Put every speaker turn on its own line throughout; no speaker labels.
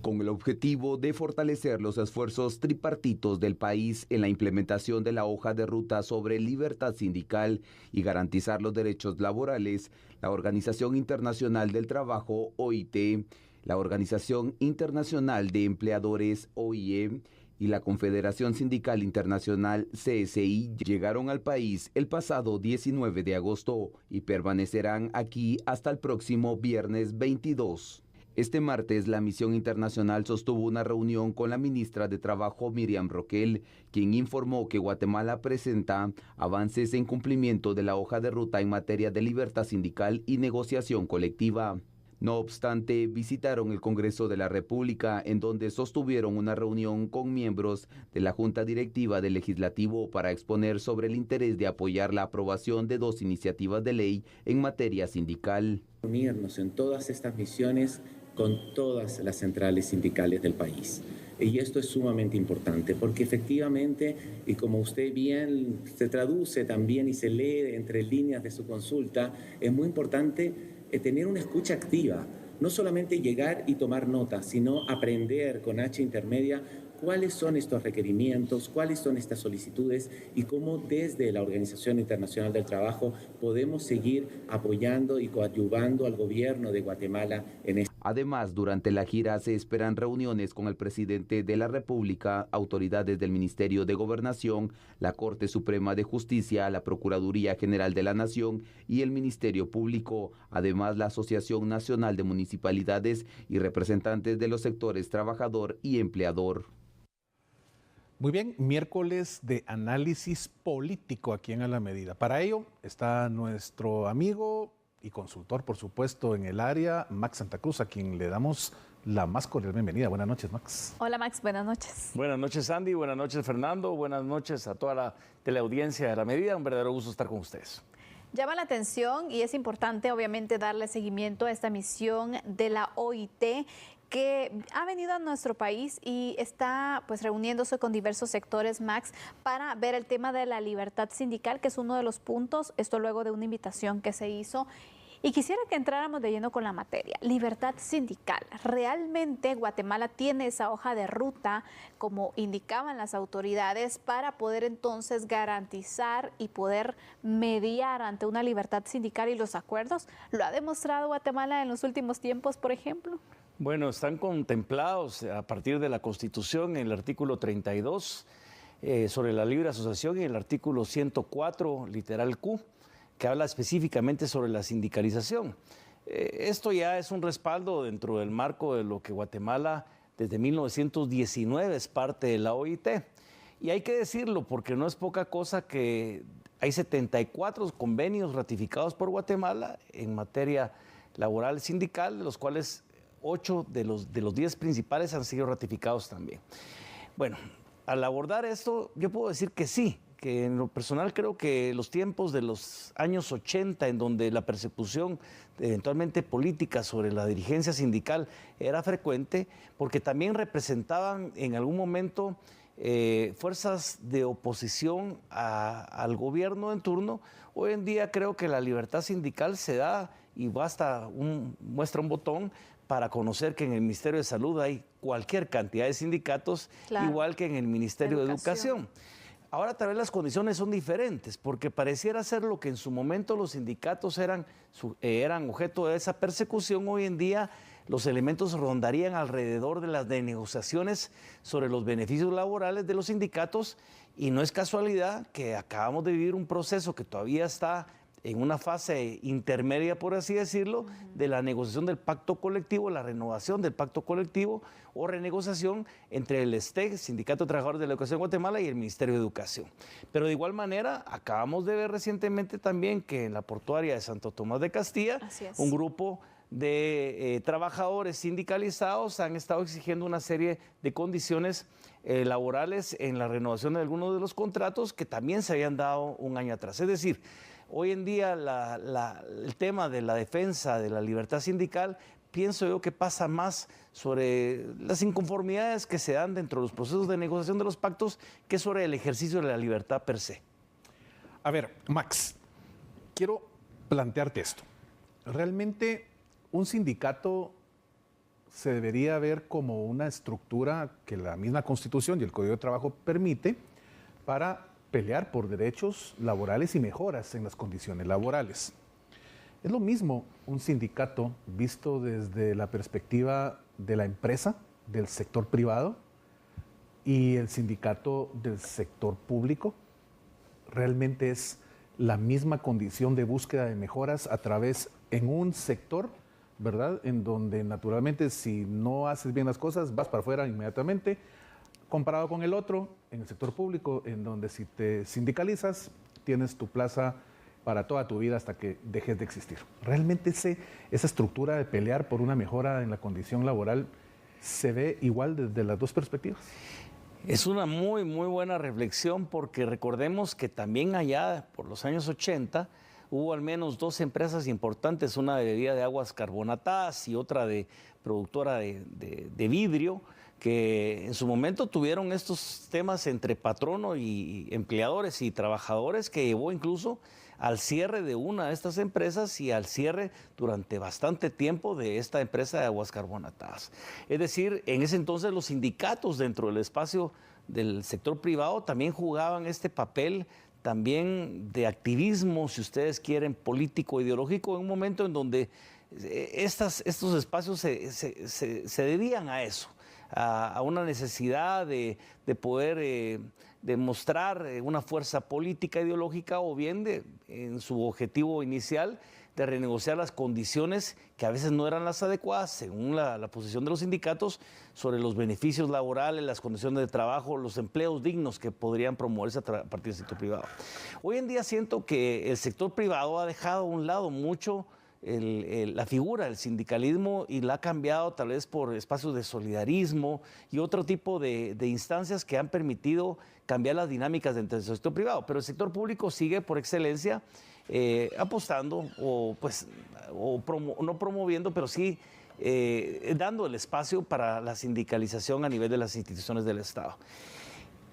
con el objetivo de fortalecer los esfuerzos tripartitos del país en la implementación de la hoja de ruta sobre libertad sindical y garantizar los derechos laborales. La Organización Internacional del Trabajo, OIT, la Organización Internacional de Empleadores, OIE, y la Confederación Sindical Internacional, CSI, llegaron al país el pasado 19 de agosto y permanecerán aquí hasta el próximo viernes 22. Este martes, la misión internacional sostuvo una reunión con la ministra de Trabajo, Miriam Roquel, quien informó que Guatemala presenta avances en cumplimiento de la hoja de ruta en materia de libertad sindical y negociación colectiva. No obstante, visitaron el Congreso de la República, en donde sostuvieron una reunión con miembros de la Junta Directiva del Legislativo para exponer sobre el interés de apoyar la aprobación de 2 iniciativas de ley en materia sindical.
Unirnos en todas estas misiones con todas las centrales sindicales del país. Y esto es sumamente importante porque efectivamente, y como usted bien se traduce también y se lee entre líneas de su consulta, es muy importante tener una escucha activa, no solamente llegar y tomar notas, sino aprender con H intermedia cuáles son estos requerimientos, cuáles son estas solicitudes y cómo desde la Organización Internacional del Trabajo podemos seguir apoyando y coadyuvando al gobierno de Guatemala en esto.
Además, durante la gira se esperan reuniones con el presidente de la República, autoridades del Ministerio de Gobernación, la Corte Suprema de Justicia, la Procuraduría General de la Nación y el Ministerio Público. Además, la Asociación Nacional de Municipalidades y representantes de los sectores trabajador y empleador.
Muy bien, miércoles de análisis político aquí en A la Medida. Para ello está nuestro amigo y consultor, por supuesto, en el área, Max Santa Cruz, a quien le damos la más cordial bienvenida. Buenas noches, Max.
Hola, Max. Buenas noches.
Buenas noches, Andy. Buenas noches, Fernando. Buenas noches a toda la teleaudiencia de La Medida. Un verdadero gusto estar con ustedes.
Llama la atención y es importante, obviamente, darle seguimiento a esta misión de la OIT que ha venido a nuestro país y está pues reuniéndose con diversos sectores, Max, para ver el tema de la libertad sindical, que es uno de los puntos, esto luego de una invitación que se hizo. Y quisiera que entráramos de lleno con la materia. Libertad sindical. ¿Realmente Guatemala tiene esa hoja de ruta, como indicaban las autoridades, para poder entonces garantizar y poder mediar ante una libertad sindical y los acuerdos? ¿Lo ha demostrado Guatemala en los últimos tiempos, por ejemplo?
Bueno, están contemplados a partir de la Constitución en el artículo 32 sobre la libre asociación y el artículo 104, literal Q, que habla específicamente sobre la sindicalización. Esto ya es un respaldo dentro del marco de lo que Guatemala desde 1919 es parte de la OIT. Y hay que decirlo porque no es poca cosa que hay 74 convenios ratificados por Guatemala en materia laboral sindical, de los cuales 8 de los 10 principales han sido ratificados también. Bueno, al abordar esto, yo puedo decir que sí, que en lo personal creo que los tiempos de los años 80, en donde la persecución eventualmente política sobre la dirigencia sindical era frecuente, porque también representaban en algún momento fuerzas de oposición al gobierno en turno. Hoy en día creo que la libertad sindical se da y basta muestra un botón para conocer que en el Ministerio de Salud hay cualquier cantidad de sindicatos, claro, igual que en el Ministerio de Educación. Ahora tal vez las condiciones son diferentes, porque pareciera ser lo que en su momento los sindicatos eran objeto de esa persecución. Hoy en día los elementos rondarían alrededor de las negociaciones sobre los beneficios laborales de los sindicatos, y no es casualidad que acabamos de vivir un proceso que todavía está en una fase intermedia, por así decirlo, de la negociación del pacto colectivo, la renovación del pacto colectivo o renegociación entre el STEG, Sindicato de Trabajadores de la Educación de Guatemala, y el Ministerio de Educación. Pero de igual manera, acabamos de ver recientemente también que en la portuaria de Santo Tomás de Castilla, un grupo de trabajadores sindicalizados han estado exigiendo una serie de condiciones laborales en la renovación de algunos de los contratos que también se habían dado un año atrás. Es decir, hoy en día el tema de la defensa de la libertad sindical, pienso yo que pasa más sobre las inconformidades que se dan dentro de los procesos de negociación de los pactos que sobre el ejercicio de la libertad per se.
A ver, Max, quiero plantearte esto. Realmente un sindicato se debería ver como una estructura que la misma Constitución y el Código de Trabajo permite para pelear por derechos laborales y mejoras en las condiciones laborales. Es lo mismo un sindicato visto desde la perspectiva de la empresa, del sector privado, y el sindicato del sector público. Realmente es la misma condición de búsqueda de mejoras a través en un sector, ¿verdad? En donde naturalmente si no haces bien las cosas vas para afuera inmediatamente, comparado con el otro, en el sector público, en donde si te sindicalizas tienes tu plaza para toda tu vida hasta que dejes de existir. Realmente esa estructura de pelear por una mejora en la condición laboral se ve igual desde las dos perspectivas.
Es una muy, muy buena reflexión porque recordemos que también allá por los años 80 hubo al menos dos empresas importantes, una de bebida de aguas carbonatadas y otra de productora de vidrio, que en su momento tuvieron estos temas entre patrono y empleadores y trabajadores que llevó incluso al cierre de una de estas empresas y al cierre durante bastante tiempo de esta empresa de aguas carbonatadas. Es decir, en ese entonces los sindicatos dentro del espacio del sector privado también jugaban este papel también de activismo, si ustedes quieren, político, ideológico, en un momento en donde estos espacios se debían a eso, a una necesidad de poder demostrar una fuerza política, ideológica o bien en su objetivo inicial de renegociar las condiciones que a veces no eran las adecuadas, según la posición de los sindicatos, sobre los beneficios laborales, las condiciones de trabajo, los empleos dignos que podrían promoverse a partir del sector privado. Hoy en día siento que el sector privado ha dejado a un lado mucho la figura del sindicalismo y la ha cambiado tal vez por espacios de solidarismo y otro tipo de instancias que han permitido cambiar las dinámicas dentro del sector privado, pero el sector público sigue por excelencia apostando no promoviendo, pero sí dando el espacio para la sindicalización a nivel de las instituciones del Estado.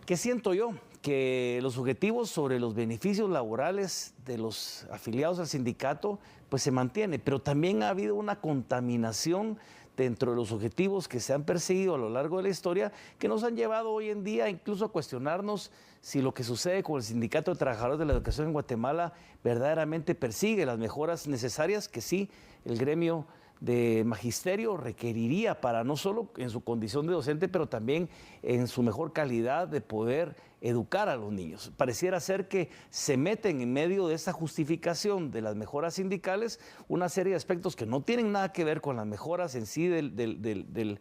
¿Qué siento yo? Que los objetivos sobre los beneficios laborales de los afiliados al sindicato pues se mantiene, pero también ha habido una contaminación dentro de los objetivos que se han perseguido a lo largo de la historia que nos han llevado hoy en día incluso a cuestionarnos si lo que sucede con el Sindicato de Trabajadores de la Educación en Guatemala verdaderamente persigue las mejoras necesarias que sí el gremio de magisterio requeriría para no solo en su condición de docente, pero también en su mejor calidad de poder educar a los niños. Pareciera ser que se meten en medio de esa justificación de las mejoras sindicales una serie de aspectos que no tienen nada que ver con las mejoras en sí del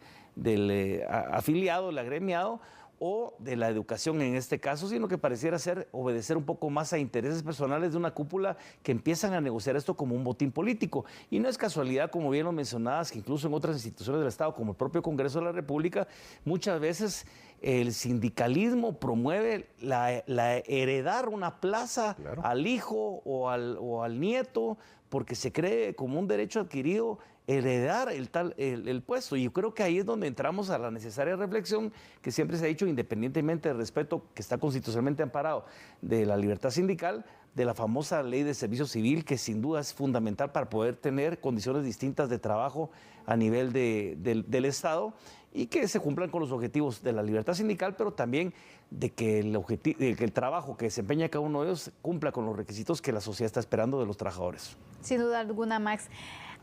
afiliado, del agremiado, o de la educación en este caso, sino que pareciera ser obedecer un poco más a intereses personales de una cúpula que empiezan a negociar esto como un botín político. Y no es casualidad, como bien lo mencionabas, que incluso en otras instituciones del Estado, como el propio Congreso de la República, muchas veces el sindicalismo promueve la heredar una plaza al hijo o al nieto, porque se cree como un derecho adquirido heredar el puesto. Y yo creo que ahí es donde entramos a la necesaria reflexión que siempre se ha dicho, independientemente del respeto que está constitucionalmente amparado de la libertad sindical, de la famosa ley de servicio civil, que sin duda es fundamental para poder tener condiciones distintas de trabajo a nivel del Estado y que se cumplan con los objetivos de la libertad sindical, pero también de que el trabajo que desempeña cada uno de ellos cumpla con los requisitos que la sociedad está esperando de los trabajadores.
Sin duda alguna, Max.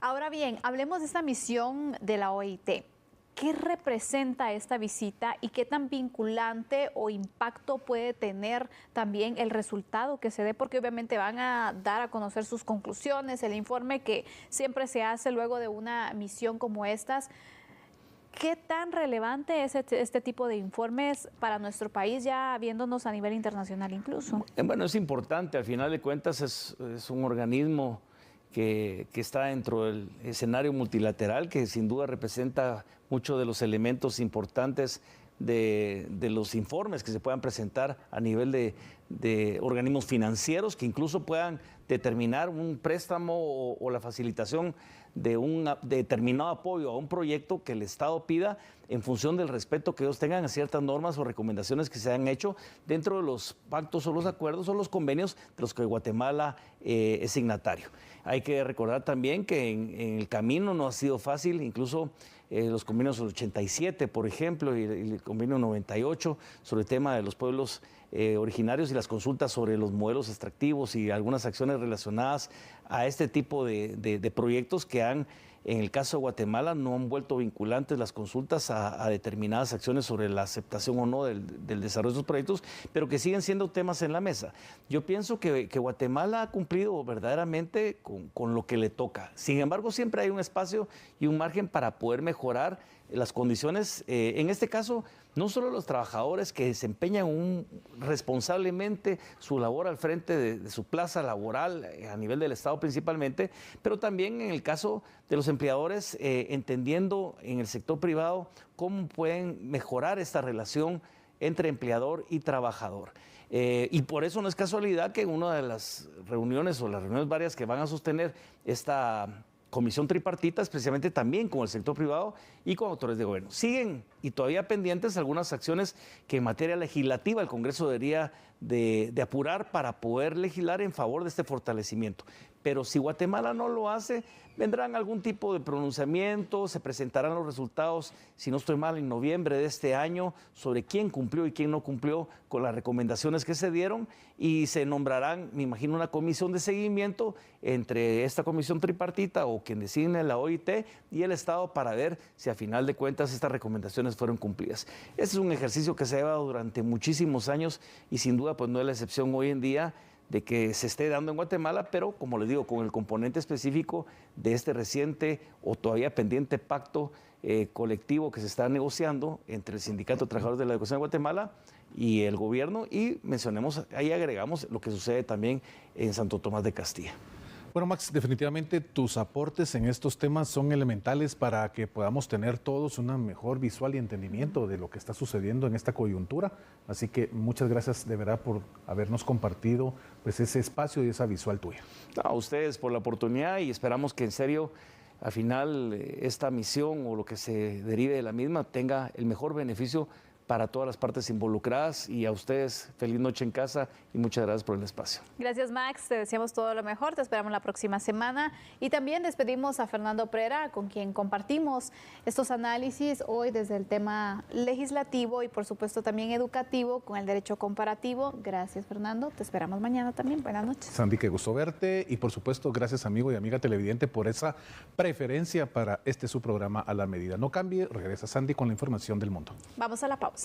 Ahora bien, hablemos de esta misión de la OIT. ¿Qué representa esta visita y qué tan vinculante o impacto puede tener también el resultado que se dé? Porque obviamente van a dar a conocer sus conclusiones, el informe que siempre se hace luego de una misión como estas. ¿Qué tan relevante es este tipo de informes para nuestro país, ya viéndonos a nivel internacional incluso?
Bueno, es importante, al final de cuentas es un organismo que está dentro del escenario multilateral, que sin duda representa muchos de los elementos importantes de los informes que se puedan presentar a nivel de de organismos financieros que incluso puedan determinar un préstamo o la facilitación de un determinado apoyo a un proyecto que el Estado pida en función del respeto que ellos tengan a ciertas normas o recomendaciones que se han hecho dentro de los pactos o los acuerdos o los convenios de los que Guatemala es signatario. Hay que recordar también que en el camino no ha sido fácil, incluso los convenios 87, por ejemplo, y el convenio 98 sobre el tema de los pueblos originarios y las consultas sobre los modelos extractivos y algunas acciones relacionadas a este tipo de proyectos que han, en el caso de Guatemala, no han vuelto vinculantes las consultas a determinadas acciones sobre la aceptación o no del desarrollo de esos proyectos, pero que siguen siendo temas en la mesa. Yo pienso que Guatemala ha cumplido verdaderamente con lo que le toca. Sin embargo, siempre hay un espacio y un margen para poder mejorar las condiciones, en este caso, no solo los trabajadores que desempeñan responsablemente su labor al frente de su plaza laboral a nivel del Estado principalmente, pero también en el caso de los empleadores, entendiendo en el sector privado cómo pueden mejorar esta relación entre empleador y trabajador. Y por eso no es casualidad que en una de las reuniones o las reuniones varias que van a sostener esta comisión tripartita, especialmente también con el sector privado y con autores de gobierno. Siguen y todavía pendientes algunas acciones que en materia legislativa el Congreso debería de apurar para poder legislar en favor de este fortalecimiento. Pero si Guatemala no lo hace, vendrán algún tipo de pronunciamiento, se presentarán los resultados, si no estoy mal, en noviembre de este año, sobre quién cumplió y quién no cumplió con las recomendaciones que se dieron y se nombrarán, me imagino, una comisión de seguimiento entre esta comisión tripartita o quien designe la OIT y el Estado para ver si a final de cuentas estas recomendaciones fueron cumplidas. Este es un ejercicio que se ha llevado durante muchísimos años y sin duda pues no es la excepción hoy en día de que se esté dando en Guatemala, pero como les digo, con el componente específico de este reciente o todavía pendiente pacto colectivo que se está negociando entre el Sindicato de Trabajadores de la Educación de Guatemala y el gobierno, y mencionemos, ahí agregamos lo que sucede también en Santo Tomás de Castilla.
Bueno, Max, definitivamente tus aportes en estos temas son elementales para que podamos tener todos una mejor visual y entendimiento de lo que está sucediendo en esta coyuntura. Así que muchas gracias de verdad por habernos compartido pues, ese espacio y esa visual tuya.
A ustedes por la oportunidad y esperamos que en serio al final esta misión o lo que se derive de la misma tenga el mejor beneficio para todas las partes involucradas, y a ustedes feliz noche en casa y muchas gracias por el espacio.
Gracias, Max, te deseamos todo lo mejor, te esperamos la próxima semana y también despedimos a Fernando Prera, con quien compartimos estos análisis hoy desde el tema legislativo y por supuesto también educativo con el derecho comparativo. Gracias, Fernando, te esperamos mañana también. Buenas noches.
Sandy, qué gusto verte, y por supuesto gracias amigo y amiga televidente por esa preferencia para su programa A la Medida. No cambie, regresa Sandy con la información del mundo.
Vamos a la pausa.